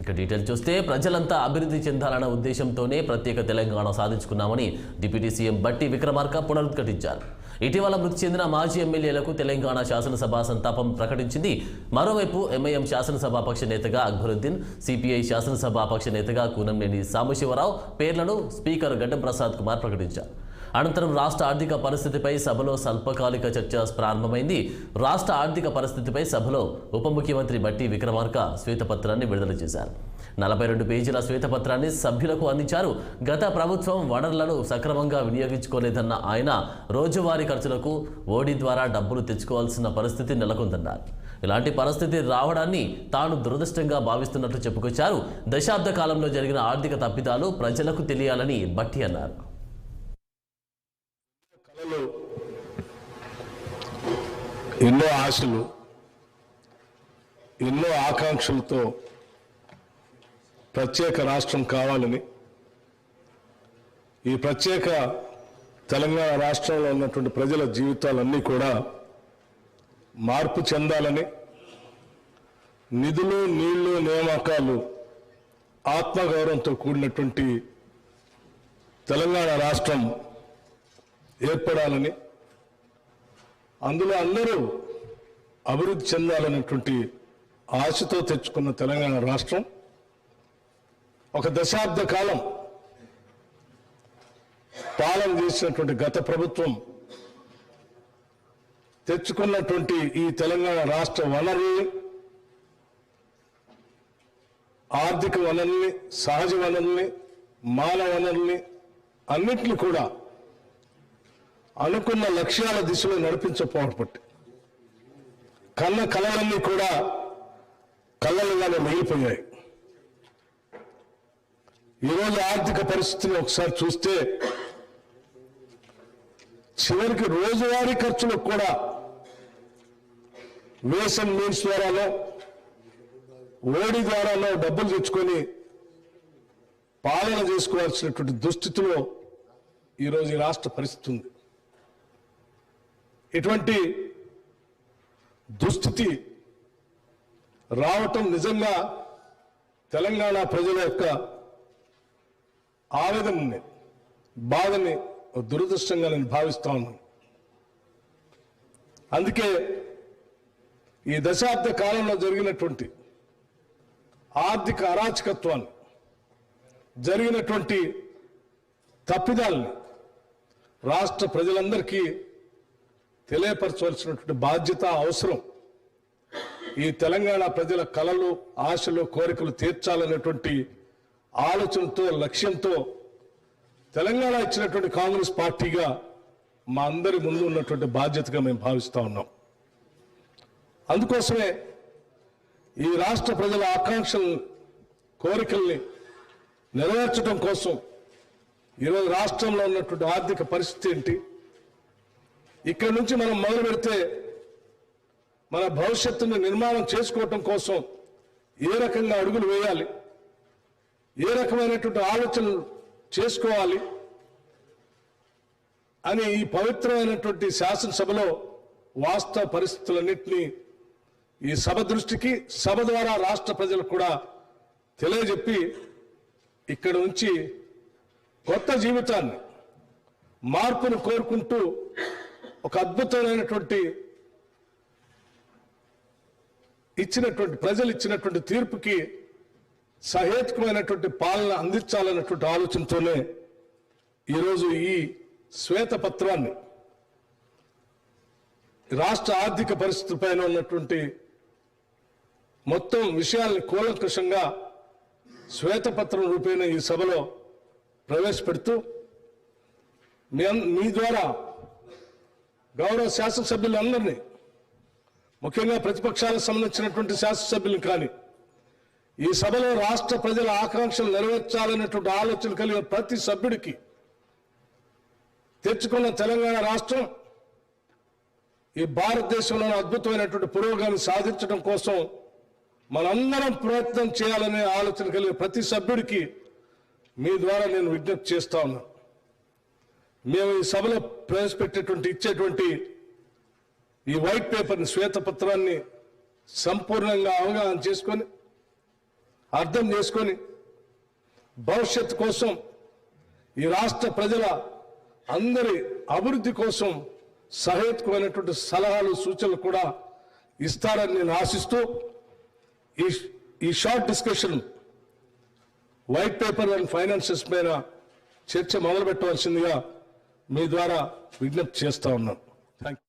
ఇక డీటెయిల్ చూస్తే ప్రజలంతా అభివృద్ధి చెందాలన్న ఉద్దేశంతోనే ప్రత్యేక తెలంగాణ సాధించుకున్నామని డిప్యూటీ సీఎం బట్టి విక్రమార్క పునరుద్ఘాటించారు. ఇటీవల మృతి చెందిన మాజీ ఎమ్మెల్యేలకు తెలంగాణ శాసనసభ సంతాపం ప్రకటించింది. మరోవైపు ఎంఐఎం శాసనసభాపక్ష నేతగా అక్బరుద్దీన్, సిపిఐ శాసనసభాపక్ష నేతగా కూనంనేని సాంబశివరావు పేర్లను స్పీకర్ గడ్డం ప్రసాద్ కుమార్ ప్రకటించారు. అనంతరం రాష్ట్ర ఆర్థిక పరిస్థితిపై సభలో స్వల్పకాలిక చర్చ ప్రారంభమైంది. రాష్ట్ర ఆర్థిక పరిస్థితిపై సభలో ఉప ముఖ్యమంత్రి బట్టి విక్రమార్క శ్వేతపత్రాన్ని విడుదల చేశారు. 42 పేజీల శ్వేతపత్రాన్ని సభ్యులకు అందించారు. గత ప్రభుత్వం వనరులను సక్రమంగా వినియోగించుకోలేదన్న ఆయన రోజువారీ ఖర్చులకు ఓడి ద్వారా డబ్బులు తెచ్చుకోవాల్సిన పరిస్థితి నెలకొందన్నారు. ఇలాంటి పరిస్థితి రావడాన్ని తాను దురదృష్టంగా భావిస్తున్నట్లు చెప్పుకొచ్చారు. దశాబ్ద కాలంలో జరిగిన ఆర్థిక తప్పిదాలు ప్రజలకు తెలియాలని బట్టి అన్నారు. ఎన్నో ఆశలు, ఎన్నో ఆకాంక్షలతో ప్రత్యేక రాష్ట్రం కావాలని, ఈ ప్రత్యేక తెలంగాణ రాష్ట్రంలో ఉన్నటువంటి ప్రజల జీవితాలన్నీ కూడా మార్పు చెందాలని, నిధులు, నీళ్లు, నియామకాలు ఆత్మగౌరవంతో కూడినటువంటి తెలంగాణ రాష్ట్రం ఏర్పడాలని, అందులో అందరూ అభివృద్ధి చెందాలనేటువంటి ఆశతో తెచ్చుకున్న తెలంగాణ రాష్ట్రం ఒక దశాబ్ద కాలం పాలన చేసినటువంటి గత ప్రభుత్వం తెచ్చుకున్నటువంటి ఈ తెలంగాణ రాష్ట్ర వనరుల్ని, ఆర్థిక వనరుల్ని, సహజ వనరుల్ని, మానవ వనరుల్ని అన్నింటినీ కూడా అనుకున్న లక్ష్యాల దిశలో నడిపించకపోవడం కన్న కళలన్నీ కూడా కళ్ళలుగానే మిగిలిపోయాయి. ఈరోజు ఆర్థిక పరిస్థితిని ఒకసారి చూస్తే చివరికి రోజువారీ ఖర్చులకు కూడా వేస్ అండ్ మీన్స్ ద్వారానో, ఓడి ద్వారానో డబ్బులు తెచ్చుకొని పాలన చేసుకోవాల్సినటువంటి దుస్థితిలో ఈరోజు ఈ రాష్ట్ర పరిస్థితి ఉంది. ఇటువంటి దుస్థితి రావటం నిజంగా తెలంగాణ ప్రజల యొక్క ఆవేదనని, బాధని దురదృష్టంగా నేను భావిస్తా ఉన్నాను. అందుకే ఈ దశాబ్ద కాలంలో జరిగినటువంటి ఆర్థిక అరాచకత్వాన్ని, జరిగినటువంటి తప్పిదాలని రాష్ట్ర ప్రజలందరికీ తెలియపరచవలసినటువంటి బాధ్యత, అవసరం. ఈ తెలంగాణ ప్రజల కలలు, ఆశలు, కోరికలు తీర్చాలనేటువంటి ఆలోచనతో, లక్ష్యంతో తెలంగాణ ఇచ్చినటువంటి కాంగ్రెస్ పార్టీగా మా అందరి ముందు ఉన్నటువంటి బాధ్యతగా మేము భావిస్తా ఉన్నాం. అందుకోసమే ఈ రాష్ట్ర ప్రజల ఆకాంక్షలను, కోరికల్ని నెరవేర్చడం కోసం ఈరోజు రాష్ట్రంలో ఉన్నటువంటి ఆర్థిక పరిస్థితి ఏంటి, ఇక్కడి నుంచి మనం మొదలు పెడితే మన భవిష్యత్తును నిర్మాణం చేసుకోవటం కోసం ఏ రకంగా అడుగులు వేయాలి, ఏ రకమైనటువంటి ఆలోచనలు చేసుకోవాలి అని ఈ పవిత్రమైనటువంటి శాసనసభలో వాస్తవ పరిస్థితులన్నింటినీ ఈ సభ దృష్టికి, సభ ద్వారా రాష్ట్ర ప్రజలకు కూడా తెలియజెప్పి ఇక్కడి నుంచి కొత్త జీవితాన్ని, మార్పును కోరుకుంటూ ఒక అద్భుతమైనటువంటి ప్రజలు ఇచ్చినటువంటి తీర్పుకి సహేతుకమైనటువంటి పాలన అందించాలన్నటువంటి ఆలోచనతోనే ఈరోజు ఈ శ్వేతపత్రాన్ని, రాష్ట్ర ఆర్థిక పరిస్థితిపైన ఉన్నటువంటి మొత్తం విషయాల్ని కూలంకషంగా శ్వేతపత్రం రూపేణ ఈ సభలో ప్రవేశపెడుతూ మీ ద్వారా గౌరవ శాసనసభ్యులందరినీ, ముఖ్యంగా ప్రతిపక్షాలకు సంబంధించినటువంటి శాసనసభ్యులను కానీ, ఈ సభలో రాష్ట్ర ప్రజల ఆకాంక్షలు నెరవేర్చాలనేటువంటి ఆలోచన కలిగిన ప్రతి సభ్యుడికి తెచ్చుకున్న తెలంగాణ రాష్ట్రం ఈ భారతదేశంలోని అద్భుతమైనటువంటి పురోగతిని సాధించడం కోసం మనందరం ప్రయత్నం చేయాలనే ఆలోచన కలిగిన ప్రతి సభ్యుడికి మీ ద్వారా నేను విజ్ఞప్తి చేస్తా ఉన్నాను. మేము ఈ సభలో ప్రవేశపెట్టేటువంటి, ఇచ్చేటువంటి ఈ వైట్ పేపర్ని, శ్వేతపత్రాన్ని సంపూర్ణంగా అవగాహన చేసుకొని అర్థం చేసుకొని భవిష్యత్తు కోసం ఈ రాష్ట్ర ప్రజల అందరి అభివృద్ధి కోసం సహేతుకమైనటువంటి సలహాలు సూచనలు కూడా ఇస్తారని నేను ఆశిస్తూ ఈ short discussion white paper and finances మీద చర్చ మొదలు పెట్టవలసిందిగా మీ ద్వారా విజ్ఞప్తి చేస్తా ఉన్నాను. Thank you.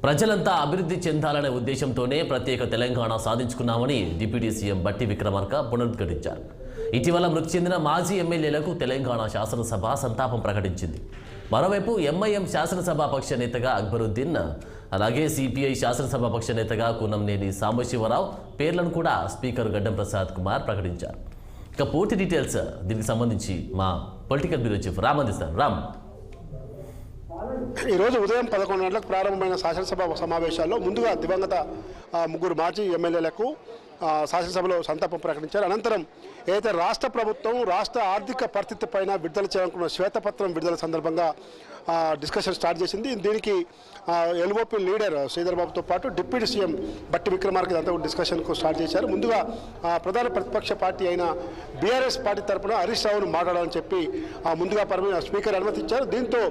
ప్రజలంతా అభివృద్ధి చెందాలనే ఉద్దేశంతోనే ప్రత్యేక తెలంగాణ సాధించుకున్నామని డిప్యూటీ సీఎం బట్టి విక్రమార్క పునరుద్ఘాటించారు. ఇటీవల మృతి చెందిన మాజీ ఎమ్మెల్యేలకు తెలంగాణ శాసనసభ సంతాపం ప్రకటించింది. మరోవైపు ఎంఐఎం శాసనసభాపక్ష నేతగా అక్బరుద్దీన్, అలాగే సిపిఐ శాసనసభాపక్ష నేతగా కూనంనేని సాంబశివరావు పేర్లను కూడా స్పీకర్ గడ్డం ప్రసాద్ కుమార్ ప్రకటించారు. ఇక పూర్తి డీటెయిల్స్ దీనికి సంబంధించి మా పొలిటికల్ బ్యూరో చీఫ్ రామ్ అందిస్తారు. రామ్, ఈరోజు ఉదయం 11 గంటలకు ప్రారంభమైన శాసనసభ సమావేశాల్లో ముందుగా దివంగత ముగ్గురు మాజీ ఎమ్మెల్యేలకు శాసనసభలో సంతాపం ప్రకటించారు. అనంతరం ఏదైతే రాష్ట్ర ప్రభుత్వం రాష్ట్ర ఆర్థిక పరిస్థితి పైన విడుదల చేయాలనుకున్న శ్వేతపత్రం విడుదల సందర్భంగా డిస్కషన్ స్టార్ట్ చేసింది. దీనికి ఎల్ఓపి లీడర్ శ్రీధర్ బాబుతో పాటు డిప్యూటీ సీఎం బట్టి విక్రమార్క అంతా డిస్కషన్కు స్టార్ట్ చేశారు. ముందుగా ప్రధాన ప్రతిపక్ష పార్టీ అయిన బీఆర్ఎస్ పార్టీ తరఫున హరీష్ రావును మాట్లాడాలని చెప్పి ముందుగా స్పీకర్ అనుమతించారు. దీంతో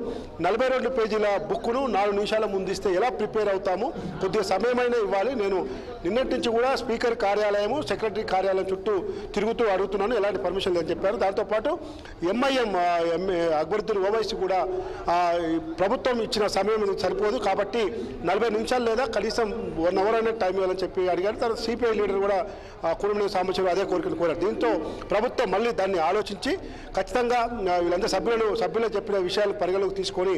42 పేజీల బుక్ను 4 నిమిషాల ముందు ఇస్తే ఎలా ప్రిపేర్ అవుతాము, కొద్దిగా సమయమైనా ఇవ్వాలి, నేను నిన్నటి నుంచి కూడా స్పీకర్ కార్యాలయము సెక్రటరీ కార్యాలయం చుట్టూ తిరుగుతూ అడుగుతున్నాను, ఎలాంటి పర్మిషన్ లేదని చెప్పారు. దాంతోపాటు ఎంఐఎం అక్బరుద్దీన్ ఓవైసీ కూడా ప్రభుత్వం ఇచ్చిన సమయం సరిపోదు కాబట్టి 40 నిమిషాలు లేదా కనీసం 1 అవర్ అనే టైం ఇవ్వాలని చెప్పి అడిగారు. తర్వాత సిపిఐ లీడర్ కూడా కూనంనేని సాంబశివరావు అదే కోరికను కోరారు. దీంతో ప్రభుత్వం మళ్ళీ దాన్ని ఆలోచించి ఖచ్చితంగా వీళ్ళందరూ సభ్యులు చెప్పిన విషయాలు పరిగణలోకి తీసుకొని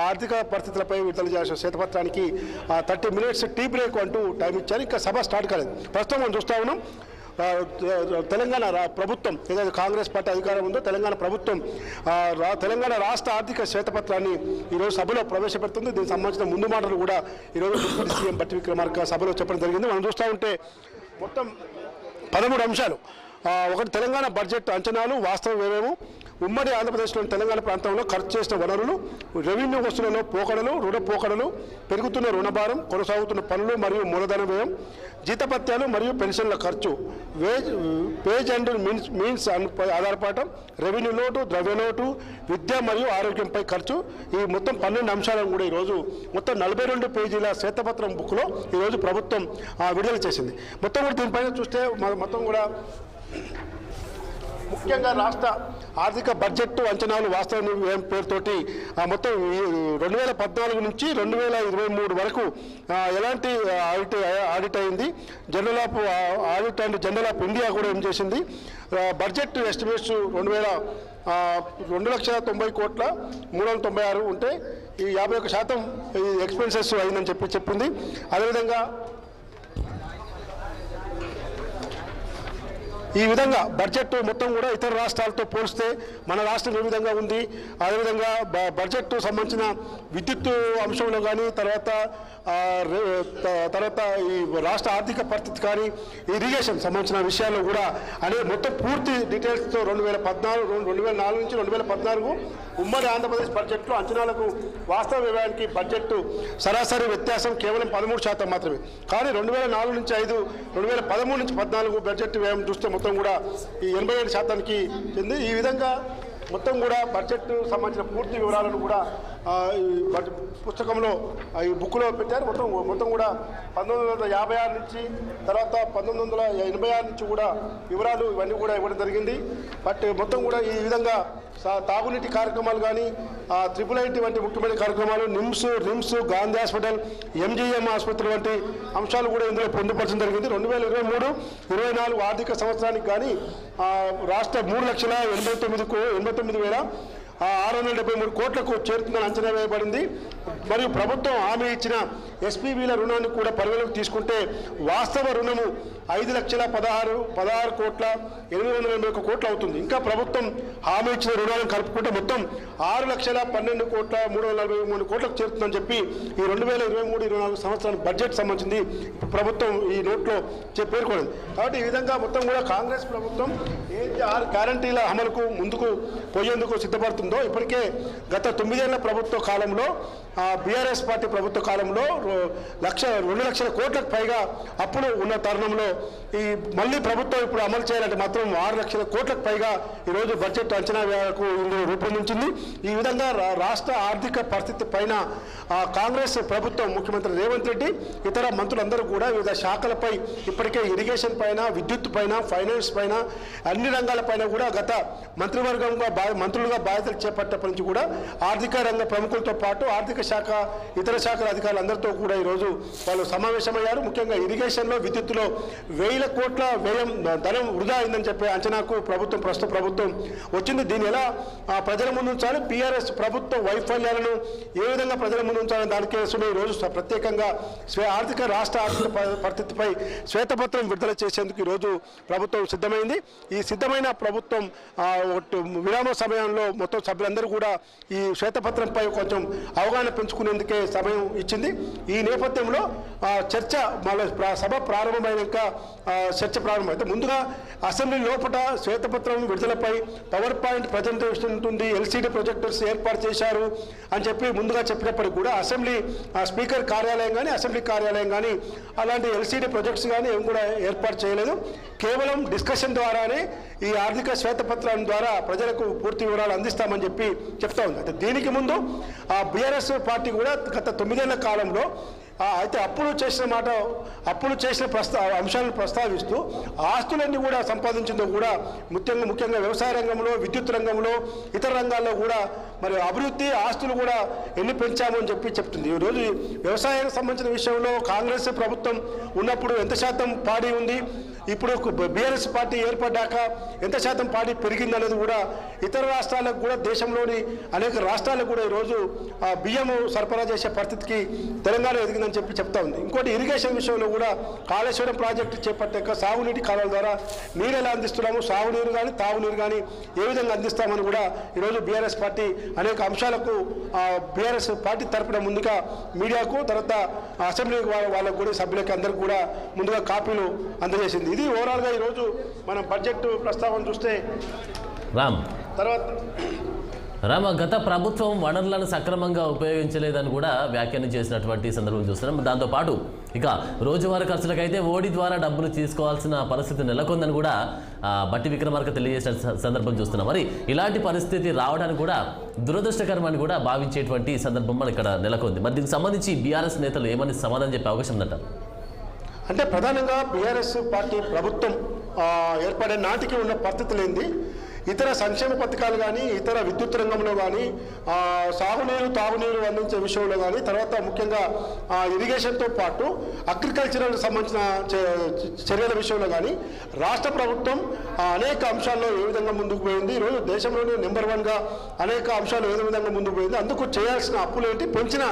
ఆర్థిక పరిస్థితులపై విడుదల చేసిన శ్వేతపత్రానికి 30 మినిట్స్ టీ బ్రేక్ అంటూ టైం ఇచ్చారు. ఇంకా సభ స్టార్ట్ కాలేదు. ప్రస్తుతం మనం చూస్తా ఉన్నాం తెలంగాణ ప్రభుత్వం ఏదైతే కాంగ్రెస్ పార్టీ అధికారం ఉందో తెలంగాణ ప్రభుత్వం తెలంగాణ రాష్ట్ర ఆర్థిక శ్వేతపత్రాన్ని ఈరోజు సభలో ప్రవేశపెడుతుంది. దీనికి సంబంధించిన ముందు మాటలు కూడా ఈరోజు డిప్యూటీ సీఎం బట్టి విక్రమార్క సభలో చెప్పడం జరిగింది. మనం చూస్తూ ఉంటే మొత్తం 13 అంశాలు. ఒకటి తెలంగాణ బడ్జెట్ అంచనాలు, వాస్తవ వ్యయము, ఉమ్మడి ఆంధ్రప్రదేశ్లోని తెలంగాణ ప్రాంతంలో ఖర్చు చేసిన వనరులు, రెవెన్యూ వసూళ్లలో పోకడలు, రుణ పోకడలు, పెరుగుతున్న రుణభారం, కొనసాగుతున్న పనులు మరియు మూలధన వ్యయం, జీతపత్యాలు మరియు పెన్షన్ల ఖర్చు, పేజ్ అండ్ మీన్స్ ఆధారపడటం, రెవెన్యూ లోటు, ద్రవ్య లోటు, విద్య మరియు ఆరోగ్యంపై ఖర్చు. ఈ మొత్తం 12 అంశాలను కూడా ఈరోజు మొత్తం 42 పేజీల శ్వేతపత్రం బుక్లో ఈరోజు ప్రభుత్వం విడుదల చేసింది. మొత్తం కూడా దీనిపైన చూస్తే మొత్తం కూడా ముఖ్యంగా రాష్ట్ర ఆర్థిక బడ్జెట్ అంచనాలు వాస్తవ వ్యయం పేరుతోటి మొత్తం 2014 నుంచి 2023 వరకు ఎలాంటి ఆడిట్ అయింది. General of audit and general of India కూడా ఏం చేసింది. బడ్జెట్ ఎస్టిమేట్స్ 2,90,396 ఉంటే ఈ 51% ఎక్స్పెన్సెస్ అయిందని చెప్పింది. అదేవిధంగా ఈ విధంగా బడ్జెట్ మొత్తం కూడా ఇతర రాష్ట్రాలతో పోలిస్తే మన రాష్ట్రం ఏ విధంగా ఉంది, అదేవిధంగా బడ్జెట్ సంబంధించిన విద్యుత్ అంశంలో కానీ, తర్వాత తర్వాత ఈ రాష్ట్ర ఆర్థిక పరిస్థితి కానీ ఇరిగేషన్ సంబంధించిన విషయాల్లో కూడా అనే మొత్తం పూర్తి డీటెయిల్స్తో 2004 నుంచి 2014 ఉమ్మడి ఆంధ్రప్రదేశ్ బడ్జెట్లో అంచనాలకు వాస్తవ వ్యయానికి బడ్జెట్ సరాసరి వ్యత్యాసం కేవలం 13% మాత్రమే. కానీ 2004 నుంచి 5, 2013 నుంచి 14 బడ్జెట్ వ్యయం చూస్తే మొత్తం కూడా ఈ 87%కి చెంది. ఈ విధంగా మొత్తం కూడా బడ్జెట్ సంబంధించిన పూర్తి వివరాలను కూడా ఈ పుస్తకంలో ఈ బుక్లో పెట్టారు. మొత్తం కూడా 1956 నుంచి తర్వాత 1986 నుంచి కూడా వివరాలు ఇవన్నీ కూడా ఇవ్వడం జరిగింది. బట్ మొత్తం కూడా ఈ విధంగా తాగునీటి కార్యక్రమాలు కానీ IIIT వంటి ముఖ్యమైన కార్యక్రమాలు, రిమ్స్, గాంధీ హాస్పిటల్, MGM ఆసుపత్రి వంటి అంశాలు కూడా ఇందులో పొందుపరచడం జరిగింది. 2023-24 ఆర్థిక సంవత్సరానికి కానీ రాష్ట్ర 3,89,673 కోట్లకు చేరుతుందని అంచనా వేయబడింది. మరియు ప్రభుత్వం హామీ ఇచ్చిన SPVల రుణాన్ని కూడా పరిగణలోకి తీసుకుంటే వాస్తవ రుణము 5,16,881 కోట్లు అవుతుంది. ఇంకా ప్రభుత్వం హామీ ఇచ్చిన రుణాలను కలుపుకుంటే మొత్తం 6,12,343 కోట్లకు చేరుతుందని చెప్పి ఈ 2023-24 సంవత్సరానికి బడ్జెట్ సంబంధించింది ప్రభుత్వం ఈ నోట్లో పేర్కొంది. కాబట్టి ఈ విధంగా మొత్తం కూడా కాంగ్రెస్ ప్రభుత్వం ఏదైతే 6 గ్యారంటీల అమలుకు ముందుకు పోయేందుకు సిద్ధపడుతుందో ఇప్పటికే గత 9 ఏళ్ల ప్రభుత్వ కాలంలో BRS పార్టీ ప్రభుత్వ కాలంలో 2 లక్షల కోట్లకు పైగా అప్పులు ఉన్న తరుణంలో ఈ మళ్ళీ ప్రభుత్వం ఇప్పుడు అమలు చేయాలంటే మాత్రం 6 లక్షల కోట్లకు పైగా ఈరోజు బడ్జెట్ అంచనా వ్యయాలకు రూపొందించింది. ఈ విధంగా రాష్ట్ర ఆర్థిక పరిస్థితి పైన కాంగ్రెస్ ప్రభుత్వం ముఖ్యమంత్రి రేవంత్ రెడ్డి ఇతర మంత్రులందరూ కూడా వివిధ శాఖలపై ఇప్పటికే ఇరిగేషన్ పైన, విద్యుత్ పైన, ఫైనాన్స్ పైన అన్ని రంగాలపైన కూడా గత మంత్రులుగా బాధ్యతలు చేపట్టప్పటి నుంచి కూడా ఆర్థిక రంగ ప్రముఖులతో పాటు ఆర్థిక శాఖ ఇతర శాఖల అధికారులందరితో కూడా ఈరోజు వాళ్ళు సమావేశమయ్యారు. ముఖ్యంగా ఇరిగేషన్లో, విద్యుత్తులో 1,000 కోట్ల వ్యయం ధనం వృధా అయిందని చెప్పే అంచనాకు ప్రస్తుత ప్రభుత్వం వచ్చింది. దీన్ని ఎలా ప్రజల ముందు ఉంచాలి, PRS ప్రభుత్వ వైఫల్యాలను ఏ విధంగా ప్రజల ముందు ఉంచాలని దానికోసమే ఈరోజు ప్రత్యేకంగా రాష్ట్ర ఆర్థిక పరిస్థితిపై శ్వేతపత్రం విడుదల చేసేందుకు ఈరోజు ప్రభుత్వం సిద్ధమైంది. ఈ సిద్ధమైన ప్రభుత్వం విరామ సమయంలో మొత్తం సభ్యులందరూ కూడా ఈ శ్వేతపత్రంపై కొంచెం అవగాహన పెంచుకునేందుకే సమయం ఇచ్చింది. ఈ నేపథ్యంలో చర్చ సభ ప్రారంభమైనాక చర్చ ప్రారంభమైతే ముందుగా అసెంబ్లీ లోపల శ్వేతపత్రం విడుదలపై పవర్ పాయింట్ ప్రజెంటేషన్ ఉంటుంది, LCD ప్రొజెక్టర్స్ ఏర్పాటు చేశారు అని చెప్పి ముందుగా చెప్పినప్పటికీ కూడా అసెంబ్లీ స్పీకర్ కార్యాలయం కానీ అసెంబ్లీ కార్యాలయం కానీ అలాంటి LCD ప్రొజెక్ట్స్ కానీ ఏం కూడా ఏర్పాటు చేయలేదు. కేవలం డిస్కషన్ ద్వారానే ఈ ఆర్థిక శ్వేతపత్రం ద్వారా ప్రజలకు పూర్తి వివరాలు అందిస్తామని చెప్పి చెప్తా ఉంది. అయితే దీనికి ముందు BRS పార్టీ కూడా గత 9 ఏళ్ల కాలంలో అయితే అప్పులు చేసిన అంశాలను ప్రస్తావిస్తూ ఆస్తులన్నీ కూడా సంపాదించిందో కూడా ముఖ్యంగా వ్యవసాయ రంగంలో, విద్యుత్ రంగంలో, ఇతర రంగాల్లో కూడా మరి అభివృద్ధి ఆస్తులు కూడా ఎన్ని పెంచాము అని చెప్పి చెప్తుంది. ఈరోజు వ్యవసాయానికి సంబంధించిన విషయంలో కాంగ్రెస్ ప్రభుత్వం ఉన్నప్పుడు ఎంత శాతం పాడి ఉంది, ఇప్పుడు BRS పార్టీ ఏర్పడ్డాక ఎంత శాతం పాడి పెరిగిందనేది కూడా ఇతర రాష్ట్రాలకు కూడా దేశంలోని అనేక రాష్ట్రాలకు కూడా ఈరోజు బియ్యం సరఫరా చేసే పరిస్థితికి తెలంగాణ ఎదిగిందని చెప్పి చెప్తా ఉంది. ఇంకోటి ఇరిగేషన్ విషయంలో కూడా కాళేశ్వరం ప్రాజెక్టు చేపట్టాక సాగునీటి కాలువల ద్వారా నీరు ఎలా అందిస్తున్నాము, సాగునీరు కానీ తాగునీరు కానీ ఏ విధంగా అందిస్తామని కూడా ఈరోజు BRS పార్టీ అనేక అంశాలకు BRS పార్టీ తరపున ముందుగా మీడియాకు తర్వాత అసెంబ్లీ వాళ్ళకు కూడా సభ్యులకి అందరికీ కూడా ముందుగా కాపీలు అందజేసింది. ఇది ఓవరాల్గా ఈరోజు మనం బడ్జెట్ ప్రస్తావన చూస్తే రామ గత ప్రభుత్వం వనరులను సక్రమంగా ఉపయోగించలేదని కూడా వ్యాఖ్యానం చేసినటువంటి సందర్భం చూస్తున్నాం. దాంతోపాటు ఇక రోజువారీ ఖర్చులకైతే ఓడి ద్వారా డబ్బులు తీసుకోవాల్సిన పరిస్థితి నెలకొందని కూడా బట్టి విక్రమార్క తెలియజేసిన సందర్భం చూస్తున్నాం. మరి ఇలాంటి పరిస్థితి రావడానికి కూడా దురదృష్టకరమని కూడా భావించేటువంటి సందర్భం మన ఇక్కడ నెలకొంది. మరి దీనికి సంబంధించి BRS నేతలు ఏమని సమాధానం చెప్పే అవకాశం ఉందంట? అంటే ప్రధానంగా BRS పార్టీ ప్రభుత్వం ఏర్పడే నాటికి ఉన్న పరిస్థితులు ఏంది, ఇతర సంక్షేమ పథకాలు కానీ ఇతర విద్యుత్ రంగంలో కానీ సాగునీరు తాగునీరు అందించే విషయంలో కానీ తర్వాత ముఖ్యంగా ఇరిగేషన్తో పాటు అగ్రికల్చరల్ సంబంధించిన చర్యల విషయంలో కానీ రాష్ట్ర ప్రభుత్వం అనేక అంశాల్లో ఏ విధంగా ముందుకు పోయింది, ఈరోజు దేశంలోనే నెంబర్ 1గా అనేక అంశాలు ఏ విధంగా ముందుకు పోయింది, అందుకు చేయాల్సిన అప్పులు ఏంటి, పెంచిన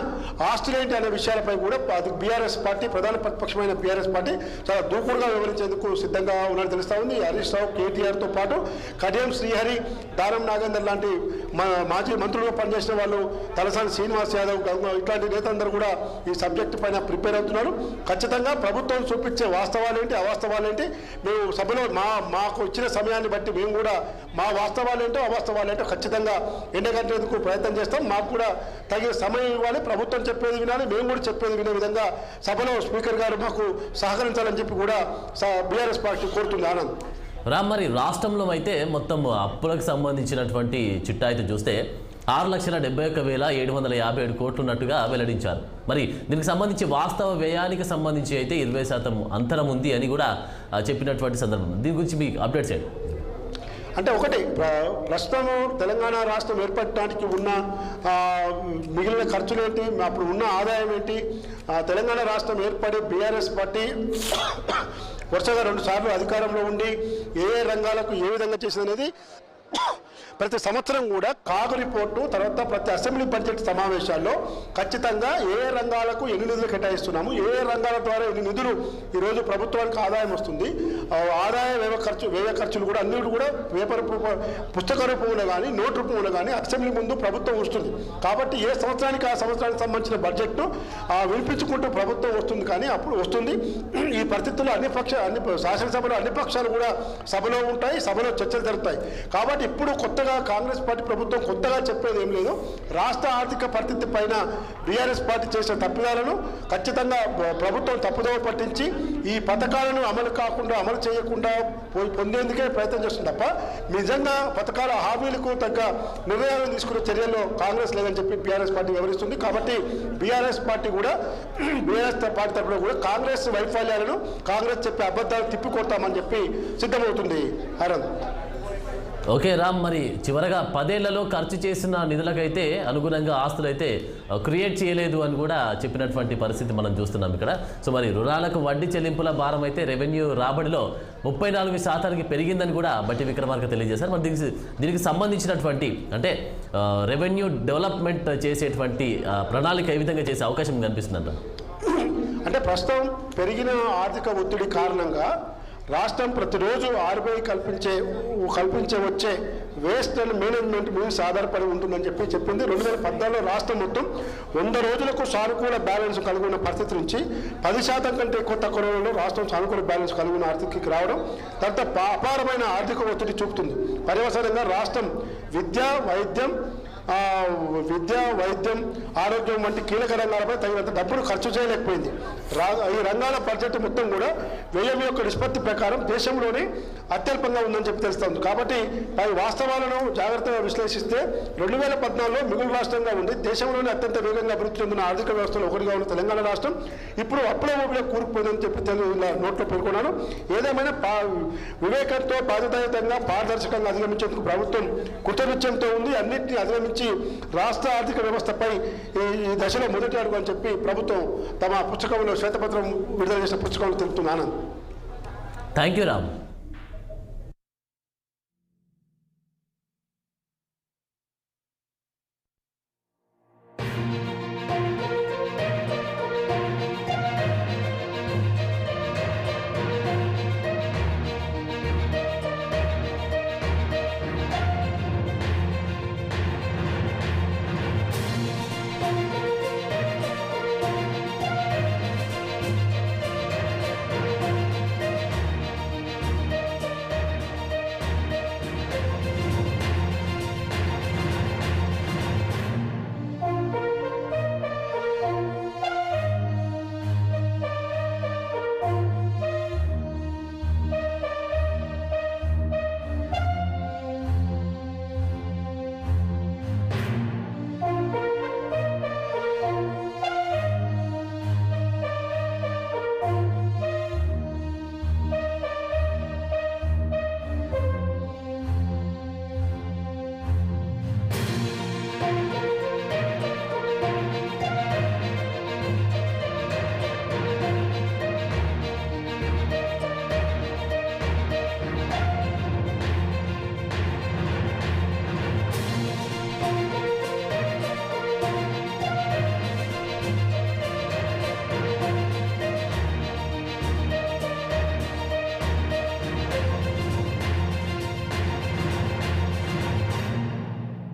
ఆస్తులు ఏంటి అనే విషయాలపై కూడా BRS పార్టీ ప్రధాన ప్రతిపక్షమైన BRS పార్టీ చాలా దూకుడుగా వివరించేందుకు సిద్ధంగా ఉన్నట్టు తెలుస్తూ ఉంది. హరీష్ రావు, KTRతో పాటు కడియం శ్రీహరి, దానం నాగేందర్ లాంటి మాజీ మంత్రులుగా పనిచేసిన వాళ్ళు, తలసాని శ్రీనివాస్ యాదవ్, ఇట్లాంటి నేతలందరూ కూడా ఈ సబ్జెక్టు పైన ప్రిపేర్ అవుతున్నారు. ఖచ్చితంగా ప్రభుత్వం చూపించే వాస్తవాలేంటి, అవాస్తవాలేంటి, మేము సభలో మాకు ఇచ్చిన సమయాన్ని బట్టి మేము కూడా మా వాస్తవాలేంటో అవాస్తవాలేంటో ఖచ్చితంగా ఎండగట్టేందుకు ప్రయత్నం చేస్తాం. మాకు కూడా తగిన సమయం ఇవ్వాలి, ప్రభుత్వం చెప్పేది వినాలి, మేము కూడా చెప్పేది వినే విధంగా సభలో స్పీకర్ గారు మాకు సహకరించాలని చెప్పి కూడా బీఆర్ఎస్ పార్టీ కోరుతుంది. ఆనంద్ రామ్, మరి రాష్ట్రంలో అయితే మొత్తం అప్పులకు సంబంధించినటువంటి చిట్టా అయితే చూస్తే 6,71,757 కోట్లు ఉన్నట్టుగా వెల్లడించారు. మరి దీనికి సంబంధించి వాస్తవ వ్యయానికి సంబంధించి అయితే 20% అంతరం ఉంది అని కూడా చెప్పినటువంటి సందర్భం. దీని గురించి మీకు అప్డేట్ చేయండి. అంటే ఒకటి, ప్రస్తుతం తెలంగాణ రాష్ట్రం ఏర్పడటానికి ఉన్న మిగిలిన ఖర్చులు ఏంటి, అప్పుడు ఉన్న ఆదాయం ఏంటి, తెలంగాణ రాష్ట్రం ఏర్పడి బీఆర్ఎస్ పార్టీ వరుసగా 2 సార్లు అధికారంలో ఉండి ఏ రంగాలకు ఏ విధంగా చేసింది అనేది ప్రతి సంవత్సరం కూడా కాగు రిపోర్టు, తర్వాత ప్రతి అసెంబ్లీ బడ్జెట్ సమావేశాల్లో ఖచ్చితంగా ఏ రంగాలకు ఎన్ని నిధులు కేటాయిస్తున్నాము, ఏ రంగాల ద్వారా ఎన్ని నిధులు ఈరోజు ప్రభుత్వానికి ఆదాయం వస్తుంది, ఆదాయ వ్యయ ఖర్చులు కూడా అన్నిటి కూడా పుస్తక రూపంలో కానీ నోట్ రూపంలో కానీ అసెంబ్లీ ముందు ప్రభుత్వం వస్తుంది. కాబట్టి ఏ సంవత్సరానికి ఆ సంవత్సరానికి సంబంధించిన బడ్జెట్ను వినిపించుకుంటూ ప్రభుత్వం వస్తుంది. కానీ అప్పుడు వస్తుంది. ఈ పరిస్థితుల్లో శాసనసభలో అన్ని పక్షాలు కూడా సభలో ఉంటాయి, సభలో చర్చలు జరుగుతాయి. కాబట్టి ఇప్పుడు కొత్తగా కాంగ్రెస్ పార్టీ ప్రభుత్వం కొత్తగా చెప్పేది ఏం లేదు. రాష్ట్ర ఆర్థిక పరిస్థితి పైన బీఆర్ఎస్ పార్టీ చేసిన తప్పిదాలను ఖచ్చితంగా ప్రభుత్వం తప్పుదోవ పట్టించి ఈ పథకాలను అమలు చేయకుండా పొందేందుకే ప్రయత్నం చేస్తుంది తప్ప నిజంగా పథకాల హామీలకు తగ్గ నిర్ణయాలను తీసుకునే చర్యల్లో కాంగ్రెస్ లేదని చెప్పి బీఆర్ఎస్ పార్టీ వివరిస్తుంది. కాబట్టి బీఆర్ఎస్ పార్టీ తరఫున కూడా కాంగ్రెస్ వైఫల్యాలను, కాంగ్రెస్ చెప్పే అబద్ధాలు తిప్పికొడతామని చెప్పి సిద్ధమవుతుంది. ఆనంద్ ఓకే రామ్, మరి చివరగా 10 ఏళ్లలో ఖర్చు చేసిన నిధులకైతే అనుగుణంగా ఆస్తులు అయితే క్రియేట్ చేయలేదు అని కూడా చెప్పినటువంటి పరిస్థితి మనం చూస్తున్నాం ఇక్కడ. సో మరి రుణాలకు వడ్డీ చెల్లింపుల భారం అయితే రెవెన్యూ రాబడిలో 34% పెరిగిందని కూడా బట్టి విక్రమార్క తెలియజేశారు. మరి దీనికి సంబంధించినటువంటి అంటే రెవెన్యూ డెవలప్మెంట్ చేసేటువంటి ప్రణాళిక ఏ విధంగా చేసే అవకాశం కనిపిస్తుందంట? అంటే ప్రస్తుతం పెరిగిన ఆర్థిక ఒత్తిడి కారణంగా రాష్ట్రం ప్రతిరోజు ఆర్బీఐ కల్పించే వచ్చే వేస్ట్ అండ్ మేనేజ్మెంట్ మీన్స్ ఆధారపడి ఉంటుందని చెప్పింది. 2014లో రాష్ట్రం మొత్తం 100 రోజులకు సానుకూల బ్యాలెన్స్ కలిగి ఉన్న పరిస్థితి నుంచి 10% కంటే ఎక్కువ తక్కువ రోజుల్లో రాష్ట్రం సానుకూల బ్యాలెన్స్ కలిగి ఉన్న ఆర్థికకి రావడం తర్వాత అపారమైన ఆర్థిక ఒత్తిడి చూపుతుంది. పర్యవసానంగా రాష్ట్రం విద్య, వైద్యం, ఆరోగ్యం వంటి కీలక రంగాలపై తగినంత డబ్బులు ఖర్చు చేయలేకపోయింది. ఈ రంగాల బడ్జెట్ మొత్తం కూడా వ్యయం యొక్క నిష్పత్తి ప్రకారం దేశంలోనే అత్యల్పంగా ఉందని చెప్పి తెలుస్తుంది. కాబట్టి పై వాస్తవాలను జాగ్రత్తగా విశ్లేషిస్తే 2014లో మిగులు రాష్ట్రంగా ఉండి దేశంలోనే అత్యంత వేగంగా అభివృద్ధి చెందిన ఆర్థిక వ్యవస్థలో ఒకటిగా ఉన్న తెలంగాణ రాష్ట్రం ఇప్పుడు అప్పుల ఊపిలో కూరుకుపోయిందని చెప్పి నోట్లో పేర్కొన్నాను. ఏదేమైనా వివేకంతో, బాధ్యతాయుతంగా, పారదర్శకంగా అధిగమించేందుకు ప్రభుత్వం కృతనిశ్చయంతో ఉంది. అన్నింటినీ అధిగమించి రాష్ట్ర ఆర్థిక వ్యవస్థపై ఈ దశలో మొదటి అడుగు అని చెప్పి ప్రభుత్వం తమ పుస్తకంలో శ్వేతపత్రం విడుదల చేసిన పుస్తకంలో తెలుపుతుంది. Anand thank you Ram.